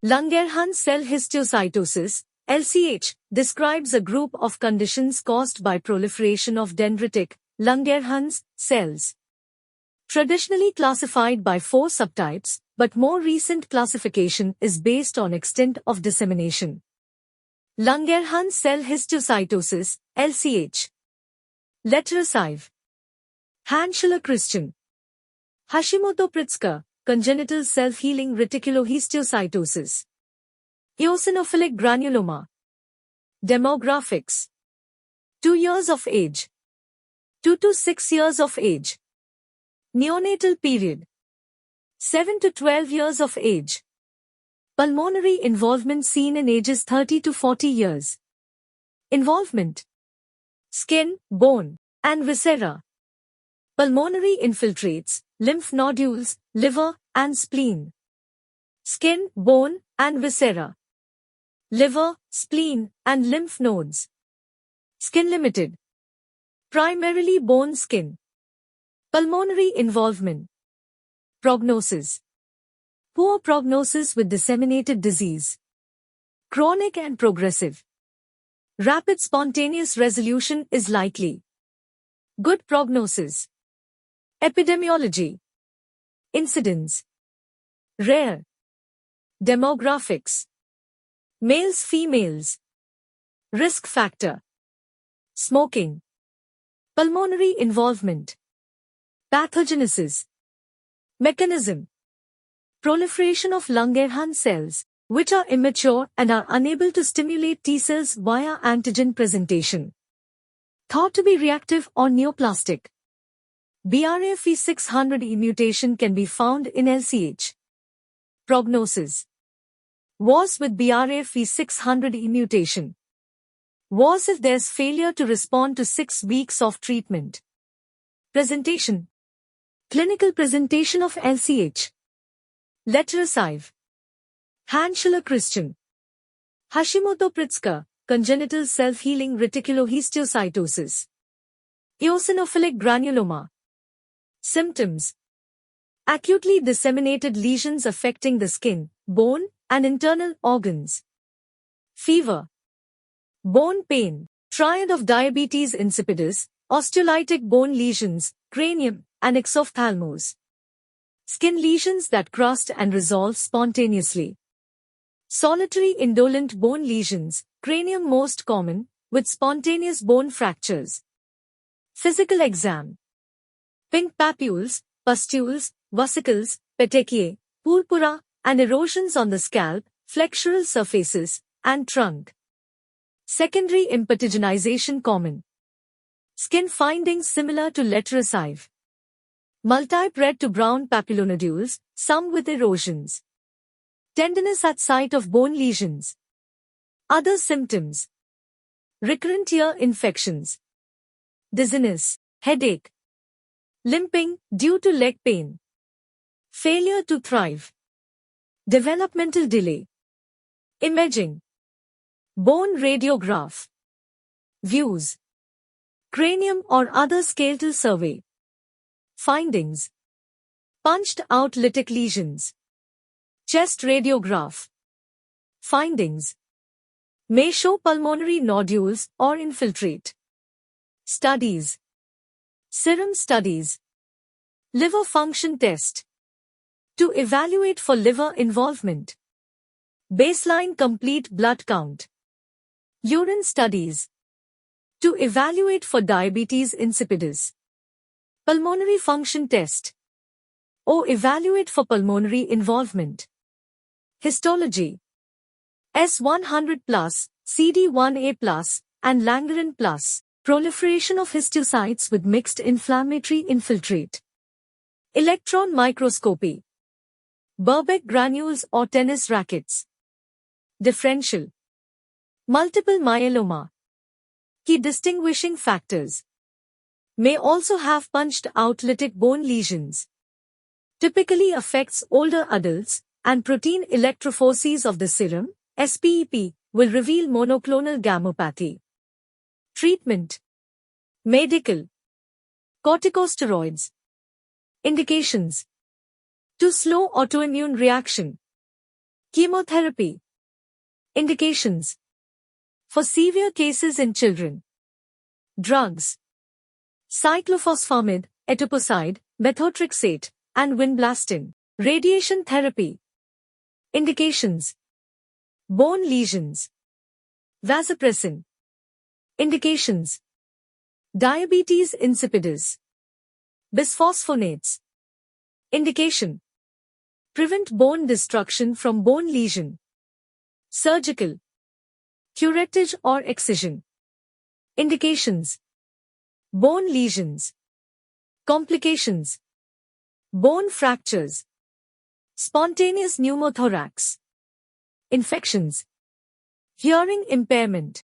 Langerhancell histiocytosis, LCH, describes a group of conditions caused by proliferation of dendritic, Langerhans, cells. Traditionally classified by 4 subtypes, but more recent classification is based on extent of dissemination. Langerhancell histiocytosis, LCH. Letter-Sive. Hanschler Christian. Hashimoto-Pritzker, congenital self-healing reticulohistiocytosis. Eosinophilic granuloma. Demographics. 2 years of age. 2 to 6 years of age. Neonatal period. 7 to 12 years of age. Pulmonary involvement seen in ages 30 to 40 years. Involvement. Skin, bone, and viscera. Pulmonary infiltrates, lymph nodules, liver, and spleen. Skin, bone, and viscera. Liver, spleen, and lymph nodes. Skin limited. Primarily bone skin. Pulmonary involvement. Prognosis. Poor prognosis with disseminated disease. Chronic and progressive. Rapid spontaneous resolution is likely. Good prognosis. Epidemiology. Incidence. Rare. Demographics. Males, females. Risk factor. Smoking. Pulmonary involvement. Pathogenesis. Mechanism. Proliferation of Langerhans cells, which are immature and are unable to stimulate T cells via antigen presentation. Thought to be reactive or neoplastic. BRAF600E mutation can be found in LCH. Prognosis. Was with BRAF600E mutation. Was if there's failure to respond to 6 weeks of treatment. Presentation. Clinical presentation of LCH. Letter-Sive. Hanschler Christian. Hashimoto-Pritzker, congenital self-healing reticulohistiocytosis. Eosinophilic granuloma. Symptoms. Acutely disseminated lesions affecting the skin, bone, and internal organs. Fever. Bone pain. Triad of diabetes insipidus, osteolytic bone lesions, cranium, and exophthalmos. Skin lesions that crust and resolve spontaneously. Solitary indolent bone lesions, cranium most common, with spontaneous bone fractures. Physical exam. Pink papules, pustules, vesicles, petechiae, purpura, and erosions on the scalp, flexural surfaces, and trunk. Secondary impetiginization common. Skin findings similar to Letter-Sive. Multiple red to brown papulonodules, some with erosions. Tenderness at site of bone lesions. Other symptoms. Recurrent ear infections. Dizziness, headache. Limping due to leg pain. Failure to thrive. Developmental delay. Imaging. Bone radiograph. Views. Cranium or other skeletal survey. Findings. Punched out lytic lesions. Chest radiograph. Findings. May show pulmonary nodules or infiltrate. Studies. Serum studies. Liver function test. To evaluate for liver involvement. Baseline complete blood count. Urine studies. To evaluate for diabetes insipidus. Pulmonary function test. Or evaluate for pulmonary involvement. Histology. S100+, CD1A+, and Langerhans+. Proliferation of histiocytes with mixed inflammatory infiltrate. Electron microscopy. Burbeck granules or tennis rackets. Differential. Multiple myeloma. Key distinguishing factors. May also have punched out lytic bone lesions. Typically affects older adults, and protein electrophoresis of the serum, SPEP, will reveal monoclonal gammopathy. Treatment. Medical. Corticosteroids. Indications. To slow autoimmune reaction. Chemotherapy. Indications. For severe cases in children. Drugs. Cyclophosphamide, etoposide, methotrexate, and vinblastine. Radiation therapy. Indications. Bone lesions. Vasopressin. Indications. Diabetes insipidus. Bisphosphonates. Indication. Prevent bone destruction from bone lesion. Surgical. Curettage or excision. Indications. Bone lesions. Complications. Bone fractures. Spontaneous pneumothorax. Infections. Hearing impairment.